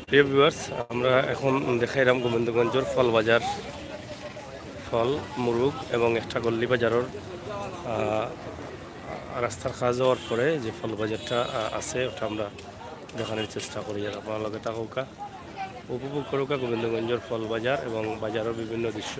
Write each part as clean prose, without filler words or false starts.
প্রিয় ভিউয়ার্স, আমরা এখন দেখাইলাম গোবিন্দগঞ্জের ফল বাজার, ফল মুরুগ এবং একটা গল্লি বাজারের রাস্তার কাজ হওয়ার পরে যে ফল বাজারটা আছে ওটা আমরা দেখানোর চেষ্টা করি। আর আপনার লগে থাকুকা উপভোগ করুকা গোবিন্দগঞ্জের ফল বাজার এবং বাজারের বিভিন্ন দৃশ্য।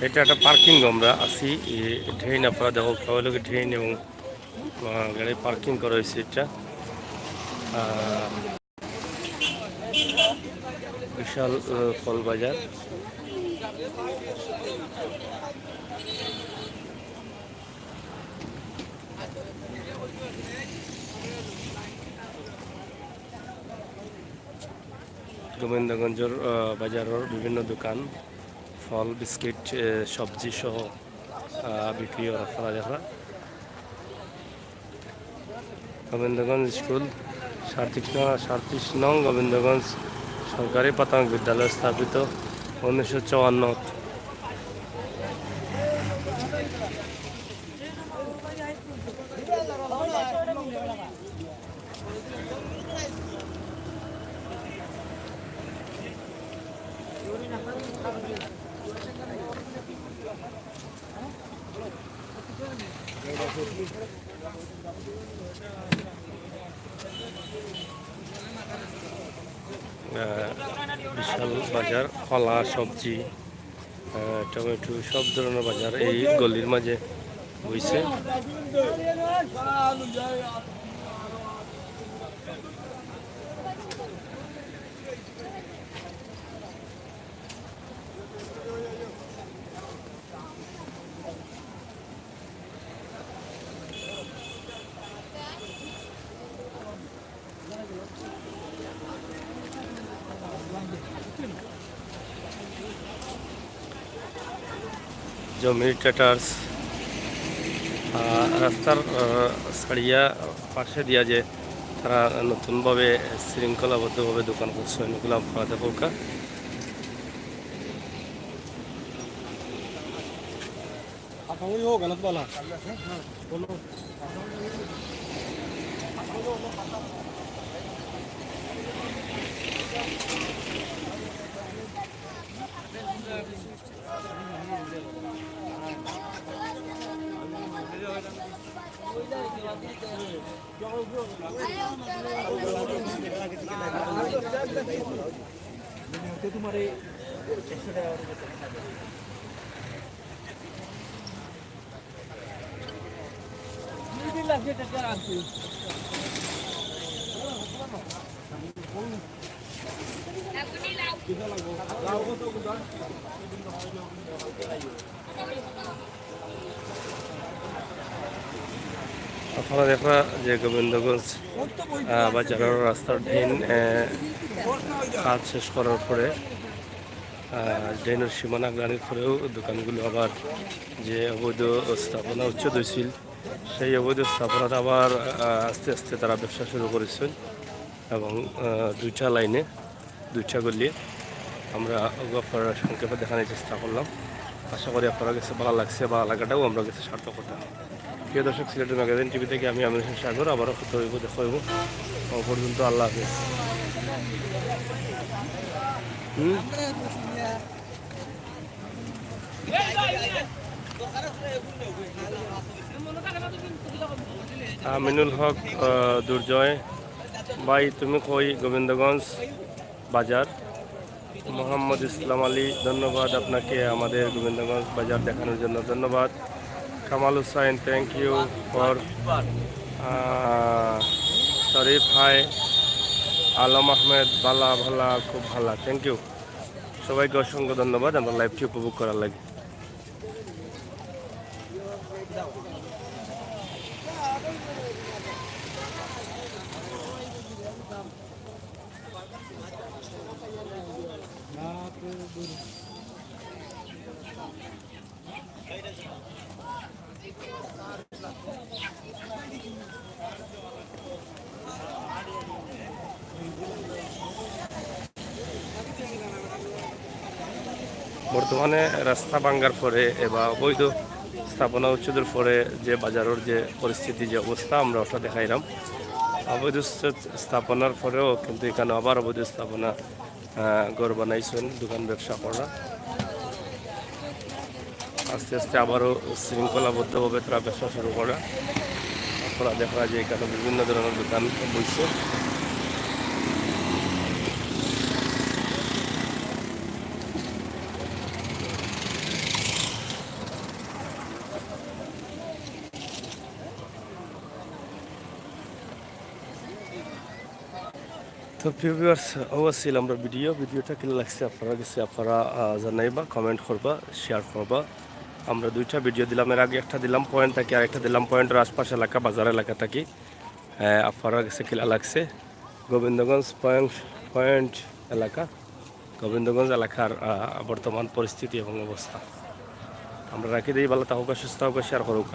এটা একটা পার্কিং আমরা আছি ট্রেন, আপনারা দেখো খাওয়ালোকে ট্রেন এবং গাড়ি পার্কিং করা হয়েছে। এটা বিশাল ফল বাজার। গোবিন্দগঞ্জের বাজারের বিভিন্ন দোকান ফল বিস্কিট সবজি সহ বিক্রি করা দেখা। গোবিন্দগঞ্জ স্কুল 37 নং গোবিন্দগঞ্জ সরকারি প্রাথমিক বিদ্যালয় স্থাপিত 1954। বিশাল বাজার, কলা সবজি টমেটো সব ধরনের বাজার এই গলির মাঝে হয়েছে। জমির ট্রেটার্স রাস্তার ছাড়িয়া পাশে দিয়া যে তারা নতুনভাবে শৃঙ্খলাবদ্ধভাবে দোকান করছে এগুলো আপনারা দেখোকা। আপনারা দেখা যে গোবিন্দগঞ্জ বাজারের রাস্তার ড্রেন কাজ শেষ করার পরে ড্রেনের সীমানা গ্লানির পরেও দোকানগুলো আবার যে অবৈধ স্থাপনা উচ্ছেদ হয়েছিল সেই অবৈধ স্থাপনাটা আবার আস্তে আস্তে তারা ব্যবসা শুরু করেছেন এবং দুইটা লাইনে দুইটা গলি আমরা আপনারা সংক্ষেপে দেখানোর চেষ্টা করলাম। আশা করি আপনারা কাছে ভালো লাগছে, ভালো লাগাটাও আমরা কাছে সার্থকতা। প্রিয় দর্শক, সিলেট ম্যাগাজিন টিভি থেকে আমি আমির হোসেন সাগর আবারও কথা হইব, দেখা হইব পর্যন্ত। আল্লাহ হাফেজ। আমিনুল হক দুর্জয় ভাই, তুমি কই গোবিন্দগঞ্জ বাজার? মোহাম্মদ ইসলাম আলী, ধন্যবাদ আপনাকে আমাদের গোবিন্দগঞ্জ বাজার দেখানোর জন্য, ধন্যবাদ। Kamal Hussain, thank you for. Sharif hi, Alam Ahmed, ভালা ভালা খুব ভালা, থ্যাংক ইউ। সবাইকে অসংখ্য ধন্যবাদ আমরা লাইভটি উপভোগ করার লাগে। বর্তমানে রাস্তা ভাঙ্গার পরে বা অবৈধ স্থাপনা উচ্ছেদের পরে যে বাজারের যে পরিস্থিতি যে অবস্থা আমরা ওটা দেখাইলাম। অবৈধ স্থাপনার পরেও কিন্তু এখানে আবার অবৈধ স্থাপনা ঘর বানাইছেন দোকান ব্যবসা করা। আস্তে আস্তে আবারও শৃঙ্খলাবদ্ধভাবে তারা ব্যবসা শুরু করা। আপনারা দেখা যায় যে এখানে বিভিন্ন ধরনের দোকান বইছে। তো প্রিয় ভিউয়ার্স, অবশ্যই আমরা ভিডিওটা কেমন লাগছে আপনারা কাছে আপনারা জানাইবা, কমেন্ট করবা, শেয়ার করবা। আমরা দুইটা ভিডিও দিলাম, এর আগে একটা দিলাম পয়েন্ট থাকি আর একটা দিলাম পয়েন্টের আশপাশ এলাকা বাজার এলাকা থাকি। আপনারা কাছে কেমন লাগছে গোবিন্দগঞ্জ পয়েন্ট এলাকা, গোবিন্দগঞ্জ এলাকার বর্তমান পরিস্থিতি এবং অবস্থা আমরা রাখি দিই। ভালো থাকুক, সুস্থ হোক, শেয়ার করুক।